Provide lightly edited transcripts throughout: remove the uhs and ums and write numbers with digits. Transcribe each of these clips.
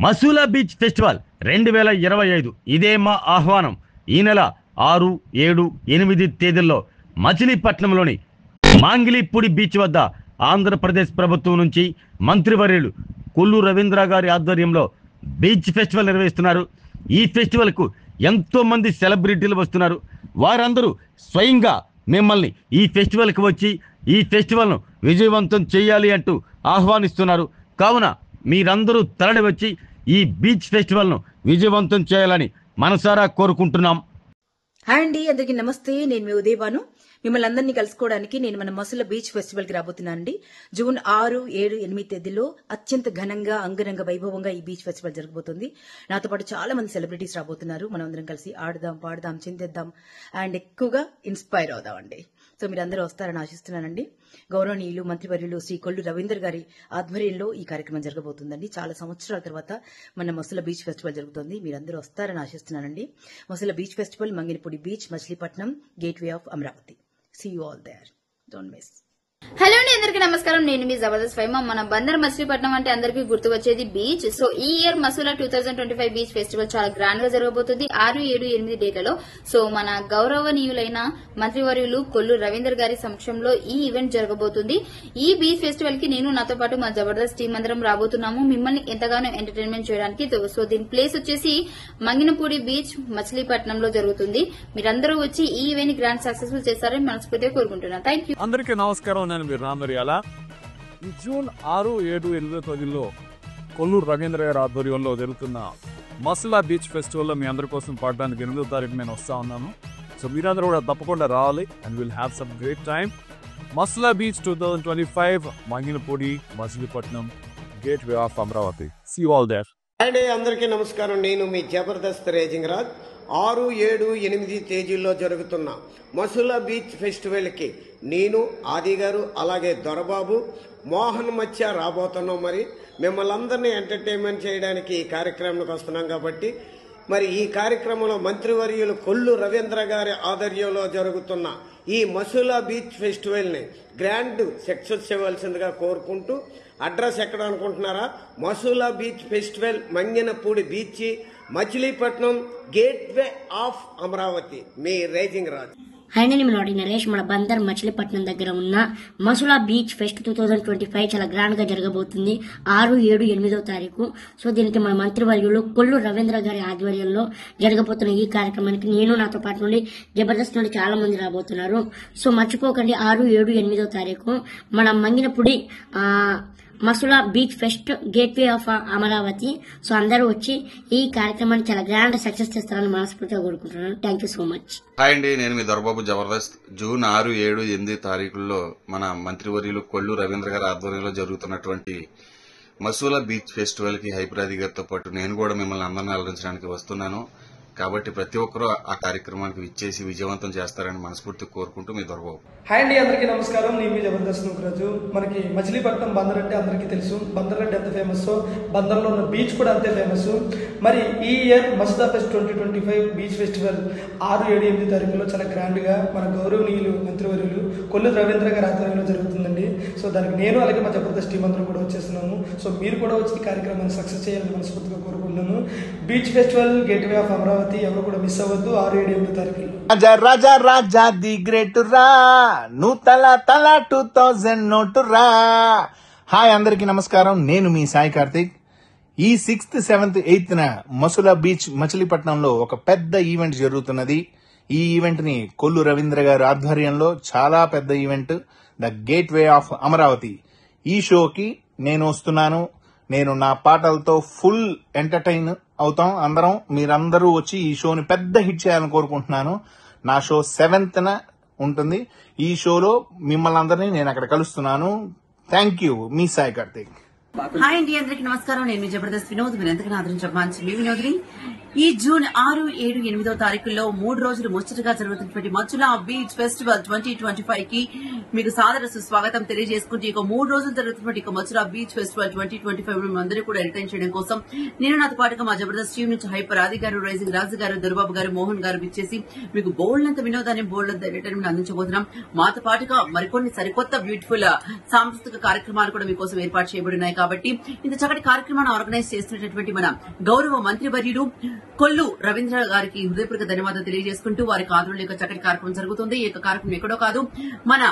Masula beach festival 2025 ఇదే మా ఆహ్వానం. ఈ నెల 6, 7, 8 తేదీల్లో మచిలీపట్నంలోని మాంగిలిపూడి బీచ్ వద్ద ఆంధ్రప్రదేశ్ ప్రభుత్వం నుంచి మంత్రివర్యులు కొల్లు రవీంద్ర గారి ఆధ్వర్యంలో బీచ్ ఫెస్టివల్ నిర్వహిస్తున్నారు. ఈ ఫెస్టివల్కు ఎంతో మంది సెలబ్రిటీలు వస్తున్నారు. వారందరూ స్వయంగా మిమ్మల్ని ఈ ఫెస్టివల్కి వచ్చి ఈ ఫెస్టివల్ను విజయవంతం చేయాలి అంటూ ఆహ్వానిస్తున్నారు. కావున మీరందరూ తరలి వచ్చి ఈ బీచ్ ఫెస్టివల్ను విజయవంతం చేయాలని మనసారా కోరుకుంటున్నాం. హాయ్ అండి, అందరికీ నమస్తే. నేను మీ ఉదయభాను. మిమ్మల్ని అందరినీ కలుసుకోవడానికి నేను మన మసూలా బీచ్ ఫెస్టివల్ కి రాబోతున్నానండి. జూన్ 6, 7, 8 తేదీల్లో అత్యంత ఘనంగా అంగరంగ వైభవంగా ఈ బీచ్ ఫెస్టివల్ జరగబోతుంది. నాతో పాటు చాలా మంది సెలబ్రిటీస్ రాబోతున్నారు. మనం అందరం కలిసి ఆడదాం, పాడదాం, చిందేద్దాం అండ్ ఎక్కువగా ఇన్స్పైర్ అవుదాం అండి. సో మీరు అందరూ వస్తారని ఆశిస్తున్నానండి. గౌరవనీయులు మంత్రివర్యులు శ్రీ కొల్లు రవీందర్ గారి ఆధ్వర్యంలో ఈ కార్యక్రమం జరగబోతుందండి. చాలా సంవత్సరాల తర్వాత మన మసూలా బీచ్ ఫెస్టివల్ జరుగుతుంది. మీరందరూ వస్తారని ఆశిస్తున్నానండి. Masula beach festival, Manginapudi beach, Machilipatnam, gateway of Amaravati. See you all there. Don't miss. Hello అండి, అందరికీ నమస్కారం. నేను మీ జబర్దస్త్ ఫైమా. మన బందర్ మచిలీపట్నం అంటే అందరికీ గుర్తు వచ్చేది బీచ్. సో ఈ ఇయర్ మసూలా 2025 బీచ్ ఫెస్టివల్ చాలా గ్రాండ్ గా జరగబోతుంది 6, 7, 8 డేట్లలో. సో మన గౌరవనీయులైన మంత్రివర్యులు కొల్లు రవీందర్ గారి సమక్షంలో ఈ ఈవెంట్ జరగబోతుంది. ఈ బీచ్ ఫెస్టివల్ కి నేను నాతో పాటు మా జబర్దస్త్ టీం అందరం రాబోతున్నాము మిమ్మల్ని ఎంతగానో ఎంటర్టైన్మెంట్ చేయడానికి. సో దీని ప్లేస్ వచ్చేసి మంగినపూడి బీచ్, మచిలీపట్నంలో జరుగుతుంది. మీరందరూ వచ్చి ఈ ఈవెంట్ గ్రాండ్ సక్సెస్ఫుల్ చేస్తారని మనస్ఫూర్తిగా కోరుకుంటున్నాను. Thank you. అందరికీ నమస్కారం. నేను మీరు రామర్యాల. ఈ జూన్ 6, 7, 8 తేదీల్లో కొల్లూరు రవీంద్ర గారి ఆధ్వర్యంలో జరుగుతున్న మసూలా బీచ్ ఫెస్టివల్లో మీ అందరి కోసం పాడడానికి 8వ తారీఖు నేను వస్తా ఉన్నాను. సో మీరందరూ కూడా తప్పకుండా రావాలి and will have some great time. Masula beach 2025, Manginapudi, Machilipatnam, gateway of Amaravati. See you all there. అండి అందరికీ నమస్కారం. నేను మీ జబర్దస్త్ రేజింగ్ రాజ్. 6, 7, 8 తేదీల్లో జరుగుతున్న మసూలా బీచ్ ఫెస్టివల్కి నేను, ఆది గారు, అలాగే దొరబాబు, మోహన్ మత్స్య రాబోతున్నాం. మరి మిమ్మల్ని అందరినీ ఎంటర్టైన్మెంట్ చేయడానికి ఈ కార్యక్రమానికి వస్తున్నాం కాబట్టి మరి ఈ కార్యక్రమంలో మంత్రివర్యులు కొల్లు రవీంద్ర గారి ఆధ్వర్యంలో జరుగుతున్న ఈ మసూలా బీచ్ ఫెస్టివల్ని గ్రాండ్ సక్సెస్ చేయవలసిందిగా కోరుకుంటూ, అడ్రస్ ఎక్కడ అనుకుంటున్నారా? Masula beach festival, Manginapudi beach, Machilipatnam, gateway of Amaravati. మీ రేజింగ్ రాజ్. హాయ్, నేను మీ నరేష్. మన బందర్ మచిలీపట్నం దగ్గర ఉన్న మసూలా బీచ్ ఫెస్ట్ 2025 చాలా గ్రాండ్ గా జరగబోతుంది 6, 7, 8 తారీఖు. సో దీనికి మన మంత్రివర్యులు కొల్లు రవీంద్ర గారి ఆధ్వర్యంలో జరగబోతున్న ఈ కార్యక్రమానికి నేను, నాతో పాటు నుండి జబర్దస్త్ నుండి చాలా మంది రాబోతున్నారు. సో మర్చిపోకండి, 6, 7, 8 తారీఖు మన Manginapudi Masula beach pest, gateway of Amaravati. So అందరూ వచ్చి ఈ కార్యక్రమాన్ని చాలా గ్రాండ్ సక్సెస్ చేస్తారని మనస్ఫూర్తిగా కోరుకుంటున్నాను. Thank you so much. Hi అండి, నేను మీ దొరబాబు జబర్దస్త్. జూన్ 6, 7, 8 తారీఖుల్లో మన మంత్రివర్యులు కొల్లు రవీంద్ర గారి ఆధ్వర్యంలో జరుగుతున్నటువంటి మసూలా బీచ్ ఫెస్టివల్ కి హైపరాది గారితో పాటు నేను కూడా మిమ్మల్ని అందరినీ అలరించడానికి వస్తున్నాను. కాబట్టి ప్రతి ఒక్కరూ ఆ కార్యక్రమానికి విచ్చేసి విజయవంతం చేస్తారని మనస్ఫూర్తిగా కోరుకుంటూ మీ దొరబాబు. హాయ్ అండి, అందరికీ నమస్కారం. నేను మీ జబర్దస్త్ నూకరాజు. మనకి మచిలీపట్నం బందర్ అంటే అందరికీ తెలుసు. బందర్ అంటే ఎంత ఫేమస్, బందర్లో ఉన్న బీచ్ కూడా అంతే ఫేమస్. మరి ఈ year Masula fest 2025 beach festival 6, 7, 8 తారీఖులో చాలా గ్రాండ్ గా మన గౌరవనీయులు మంత్రివర్యులు కొల్లు రవీంద్ర గారి ఆధ్వర్యంలో జరుగుతుందండి. సో దానికి నేను అలాగే మా జబర్దస్త్ టీం అందరం కూడా వచ్చేస్తున్నాము. సో మీరు కూడా వచ్చి ఈ కార్యక్రమాన్ని సక్సెస్ చేయాలని మనస్ఫూర్తిగా కోరుకుంటున్నాను. Beach festival, gateway of Amaravati, ఎవరు కూడా మిస్ అవ్వద్దు. 6, 7, 8 తారీఖులు. రాజా రాజా రాజా ది గ్రేట్ రా, నువ్వు తల 2000 నోటు రా. హాయ్, అందరికీ నమస్కారం. నేను మీ సాయి కార్తిక్. ఈ 6th, 7th, 8th Masula beach మచిలీపట్నంలో ఒక పెద్ద ఈవెంట్ జరుగుతున్నది. ఈ ఈవెంట్ ని కొల్లు రవీంద్ర గారి ఆధ్వర్యంలో చాలా పెద్ద event, the gateway of Amaravati. ఈ షోకి నేను వస్తున్నాను. నేను నా పాటలతో ఫుల్ ఎంటర్టైన్ అవుతాం అందరం. మీరందరూ వచ్చి ఈ షోని పెద్ద హిట్ చేయాలని కోరుకుంటున్నాను. నా షో 7th ఉంటుంది. ఈ షోలో మిమ్మల్ని అందరినీ నేను అక్కడ కలుస్తున్నాను. Thank you. మీ సాయి కార్తిక్. హాయ్ అండి, అందరికీ నమస్కారం. నేను మీ జబర్దస్త్ వినోద్. మీరు ఎంతకన్నా ఆదరించే మీ వినోద్ని. ఈ జూన్ 6, 7, 8 తారీఖుల్లో 3 రోజులు ముచ్చటగా జరుగుతున్నటువంటి మసూలా బీచ్ ఫెస్టివల్ 2025 కి మీకు సాదర సుస్వాగతం తెలియజేసుకుంటూ ఇక 3 రోజులు జరుగుతున్నటువంటి మసూలా బీచ్ ఫెస్టివల్ 2025 అందరూ కూడా ఎంటర్టైన్ చేయడం కోసం నేను నాతో పాటుగా మా జబర్దస్త్ టీం నుంచి హైపర్ ఆది గారు, రైజింగ్ రాజు గారు, దొరబాబు గారు, మోహన్ గారు విచ్చేసి మీకు బోల్డంత వినోదాన్ని, బోల్డంత ఎంటర్టైన్మెంట్ అందించబోతున్నాం. మాతో పాటుగా మరికొన్ని సరికొత్త బ్యూటిఫుల్ సాంస్కృతిక కార్యక్రమాలు కూడా మీకోసం ఏర్పాటు చేయబడినాయి. కాబట్టి ఇంత చక్కటి కార్యక్రమాన్ని ఆర్గనైజ్ చేస్తున్నటువంటి మన గౌరవ మంత్రివర్యులు కొల్లు రవీంద్ర గారికి హృదయపూర్వక ధన్యవాదాలు తెలియజేసుకుంటూ వారికి ఆధ్వర్యంలో యొక్క చక్కటి కార్యక్రమం జరుగుతుంది. ఈ యొక్క కార్యక్రమం ఎక్కడో కాదు, మన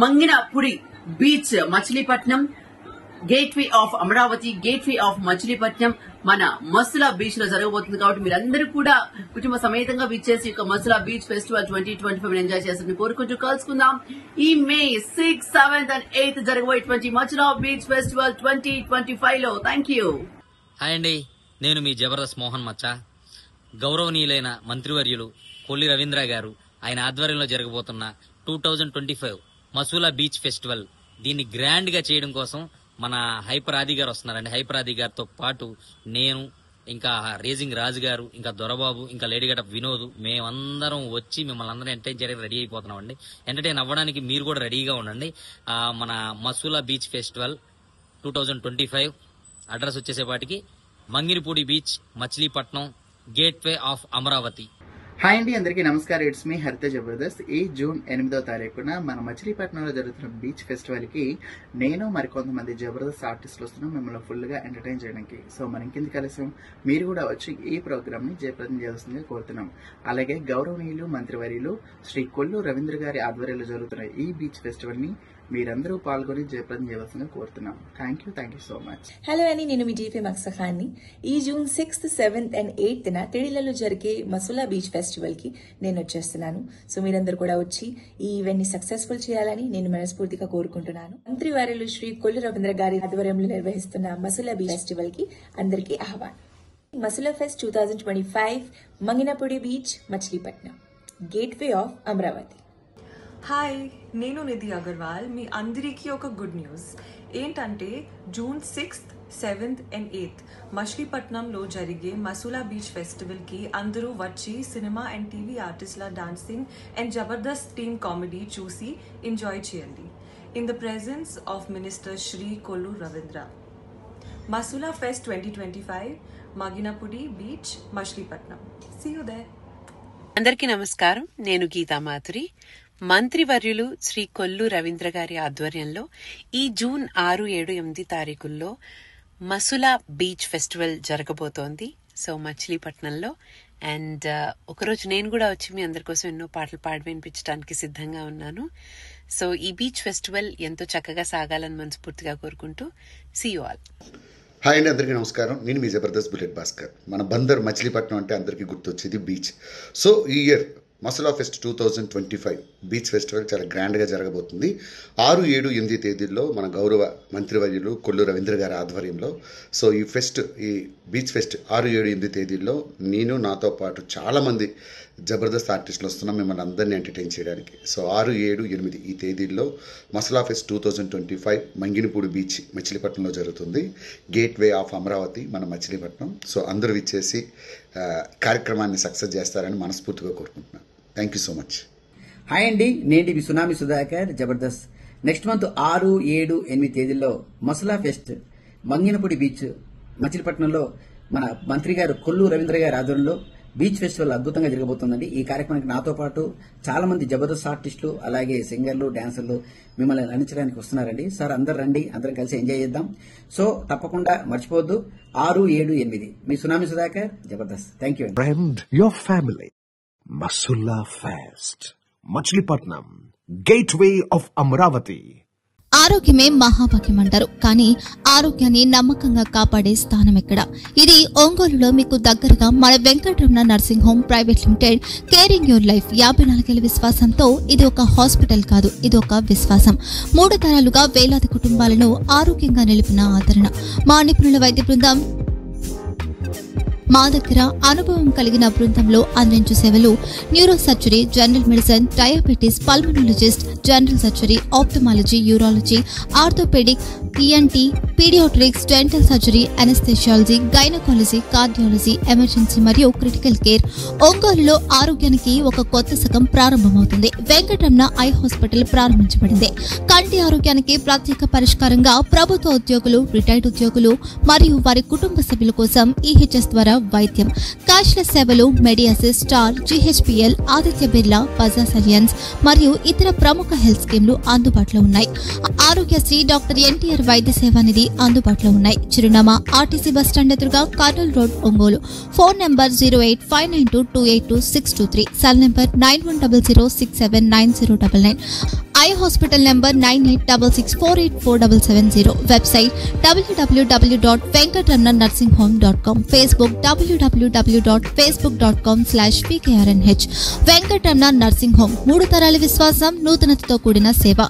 Manginapudi beach Machilipatnam, gateway of Amaravati, gateway of Machilipatnam మన మసులా బీచ్ లో జరగబోతుంది. కాబట్టి మీరందరూ కూడా కుటుంబ సమేతంగా విచ్చేసి యొక్క మసులా బీచ్ ఫెస్టివల్ 2025 ఎంజాయ్ చేస్తారని కోరుకుంటూ కలుసుకుందాం. ఈ మే 6, 7 and 8 జరగబోయేటువంటి మసులా బీచ్ ఫెస్టివల్ 2025 లో. Thank you. హాయ్ అండి, నేను మీ జబర్దస్త్ మోహన్ మచ్చ. గౌరవనీయులైన మంత్రివర్యులు కొల్లి రవీంద్ర గారు ఆయన ఆధ్వర్యంలో జరగబోతున్న 2025 మసూలా బీచ్ ఫెస్టివల్, దీన్ని గ్రాండ్ గా చేయడం కోసం మన హైపర్ ఆది గారు వస్తున్నారండి. హైపర్ ఆది గారితో పాటు నేను, ఇంకా రేజింగ్ రాజు గారు, ఇంకా దొరబాబు, ఇంకా లేడీగడ్డ వినోద్, మేమందరం వచ్చి మిమ్మల్ని అందరం ఎంటర్టైన్ చేయడానికి రెడీ అయిపోతున్నామండి. ఎంటర్టైన్ అవ్వడానికి మీరు కూడా రెడీగా ఉండండి. మన మసూలా బీచ్ ఫెస్టివల్ 2025 అడ్రస్ వచ్చేసేపాటికి Manginapudi beach, Machilipatnam, gateway of Amaravati. Hi అండి, అందరికీ నమస్కారం. ఇట్స్ మీ హరిత జబర్దస్త్. ఈ జూన్ 8వ తారీఖున మన మచిలీపట్నంలో జరుగుతున్న బీచ్ ఫెస్టివల్ కి నేను మరి కొంతమంది జబర్దస్త్ ఆర్టిస్టులు వస్తున్నాం మిమ్మల్ని ఫుల్ గా ఎంటర్టైన్ చేయడానికి. సో మన ఇంకెందుకు కలిసాం, మీరు కూడా వచ్చి ఈ ప్రోగ్రామ్ ని జయప్రదం చేయాల్సిందిగా కోరుతున్నాం. అలాగే గౌరవనీయులు మంత్రివర్యులు శ్రీ కొల్లు రవీంద్ర గారి ఆధ్వర్యంలో జరుగుతున్న ఈ బీచ్ ఫెస్టివల్ ని మీరందరూ పాల్గొని జయప్రదం చేయవలసిందిగా కోరుతున్నాం. Thank you so much. Hello అండి, నేను మీ జీఫే మక్సఖాన్ని. ఈ June 6th, 7th and 8th తిడిలలో జరిగే మసూలా బీచ్ ఫెస్టివల్ కి నేను వచ్చేస్తున్నాను. సో మీరందరూ కూడా వచ్చి ఈ ఈవెంట్ ని సక్సెస్ఫుల్ చేయాలని నేను మనస్ఫూర్తిగా కోరుకుంటున్నాను. మంత్రివర్యులు శ్రీ కొల్లు రవీంద్ర గారి ఆధ్వర్యంలో నిర్వహిస్తున్న మసూలా బీచ్ ఫెస్టివల్ కి అందరికీ ఆహ్వానం. Masula fest 2025 Manginapudi beach, Machilipatnam, gateway of Amaravati. Hi, నేను నిధి అగర్వాల్. మీ అందరికీ ఒక గుడ్ న్యూస్ ఏంటంటే June 6th, 7th and 8th మచిలీపట్నంలో జరిగే మసూలా బీచ్ ఫెస్టివల్కి అందరూ వచ్చి సినిమా అండ్ టీవీ ఆర్టిస్టుల dancing and Jabardasth team comedy చూసి ఎంజాయ్ చేయండి. In the presence of minister Shri Kollu Ravindra. Masula fest 2025 Manginapudi beach, Machilipatnam. See you there. అందరికీ నమస్కారం. నేను గీతా మాధురి. మంత్రివర్యులు శ్రీ కొల్లు రవీంద్ర గారి ఆధ్వర్యంలో ఈ జూన్ 6, 7, 8 తారీఖుల్లో మసూలా బీచ్ ఫెస్టివల్ జరగబోతోంది. సో మచిలీపట్నంలో. అండ్ ఒకరోజు నేను కూడా వచ్చి మీ అందరి కోసం ఎన్నో పాటలు పాడి వినిపించడానికి సిద్ధంగా ఉన్నాను. సో ఈ బీచ్ ఫెస్టివల్ ఎంతో చక్కగా సాగాలని మనస్ఫూర్తిగా కోరుకుంటూ సీ యూ ఆల్. హాయ్ అండి, అందరికీ నమస్కారం. నేను మీ జబర్దస్త్ బుల్లెట్ భాస్కర్. మన బందర్ మచిలీపట్నం అంటే అందరికీ గుర్తొచ్చేది బీచ్. సో ఈ year Masula fest 2025 beach festival చాలా గ్రాండ్గా జరగబోతుంది. 6, 7, 8 తేదీల్లో మన గౌరవ మంత్రివర్యులు కొల్లు రవీంద్ర గారి ఆధ్వర్యంలో. సో ఈ బీచ్ ఫెస్ట్ 6, 7, 8 తేదీల్లో నేను, నాతో పాటు చాలామంది జబర్దస్త్ ఆర్టిస్టులు వస్తున్నాం మిమ్మల్ని అందరినీ ఎంటర్టైన్ చేయడానికి. సో 6, 7, 8 ఈ తేదీల్లో మసూలా ఫెస్ట్ 2025 మంగినపూడి బీచ్, మచిలీపట్నంలో జరుగుతుంది. గేట్వే ఆఫ్ అమరావతి, మన మచిలీపట్నం. సో అందరూ ఇచ్చేసి కార్యక్రమాన్ని సక్సెస్ చేస్తారని మనస్ఫూర్తిగా కోరుకుంటున్నాను. Thank you so much. Hi అండి, నేను మీ సునామీ సుధాకర్, జబర్దస్త్. నెక్స్ట్ మంత్ 6, 7, 8 తేదీల్లో మసూలా ఫెస్ట్ మంగినపూడి బీచ్, మచిలీపట్నంలో మన మంత్రి గారు కొల్లు రవీంద్ర గారి ఆధ్వర్యంలో బీచ్ ఫెస్టివల్ అద్భుతంగా జరగబోతుందండి. ఈ కార్యక్రమానికి నాతో పాటు చాలా మంది జబర్దస్త్ ఆర్టిస్టులు, అలాగే సింగర్లు, డాన్సర్లు మిమ్మల్ని అందించడానికి వస్తున్నారండి. సార్ అందరు రండి, అందరం కలిసి ఎంజాయ్ చేద్దాం. సో తప్పకుండా మర్చిపోవద్దు, 6, 7, 8. మీ Sunami Sudhakar, Jabardasth. Thank you. Friend, your family. Masulla Fest, Machilipatnam, Gateway of Amaravati. ఆరోగ్యమే మహాభాగ్యం అంటారు, కానీ ఆరోగ్యాన్ని నమ్మకంగా కాపాడే స్థానం ఎక్కడ? ఇది ఒంగోలులో మీకు దగ్గరగా మన Venkataramana nursing home private limited. Caring your life 54 ఏళ్ల విశ్వాసంతో ఇది ఒక హాస్పిటల్ కాదు, ఇది ఒక విశ్వాసం. 3 తరాలుగా వేలాది కుటుంబాలను ఆరోగ్యంగా నిలిపిన ఆదరణ. మా నిపుణుల వైద్య బృందం మా దగ్గర అనుభవం కలిగిన బృందంలో అందించే సేవలు neuro surgery, general medicine, diabetes, pulmonologist, general surgery, ophthalmology, urology, orthopaedic, ENT, paediatrics, dental surgery, anaesthesiology, gynaecology, cardiology, emergency మరియు క్రిటికల్ కేర్. ఒంగోలులో ఆరోగ్యానికి ఒక కొత్త శకం ప్రారంభమవుతుంది. వెంకటరమణ ఐ హాస్పిటల్ ప్రారంభించబడింది. కంటి ఆరోగ్యానికి ప్రత్యేక పరిష్కారంగా ప్రభుత్వ ఉద్యోగులు, రిటైర్డ్ ఉద్యోగులు మరియు వారి కుటుంబ సభ్యుల కోసం EHS ద్వారా వైద్యం. క్యాష్లెస్ సేవలు Medi Assist, Star, GHPL, Aditya Birla, Bajaj Allianz మరియు ఇతర ప్రముఖ హెల్త్ స్కీమ్లు అందుబాటులో ఉన్నాయి. ఆరోగ్యశ్రీ, డాక్టర్ NTR వైద్య సేవానిధి, అందుబాటులో ఉన్నాయి. చిరునామా ఆర్టీసీ బస్టాండ్ ఎదురుగా Kurnool road, Ongole. Phone number 08592282623, cell number 9100679099, eye hospital number 9866484770, website www.venkatramanursing.com, Facebook www.facebook.com/vkrnh. Venkataramana nursing home, 3 తరాల విశ్వాసం, నూతనతతో కూడిన సేవ.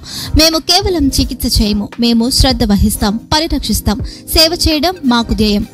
మేము కేవలం చికిత్స చేయము, మేము శ్రద్ధ వహిస్తాం, పరిరక్షిస్తాం. సేవ చేయడం మాకు ధ్యేయం.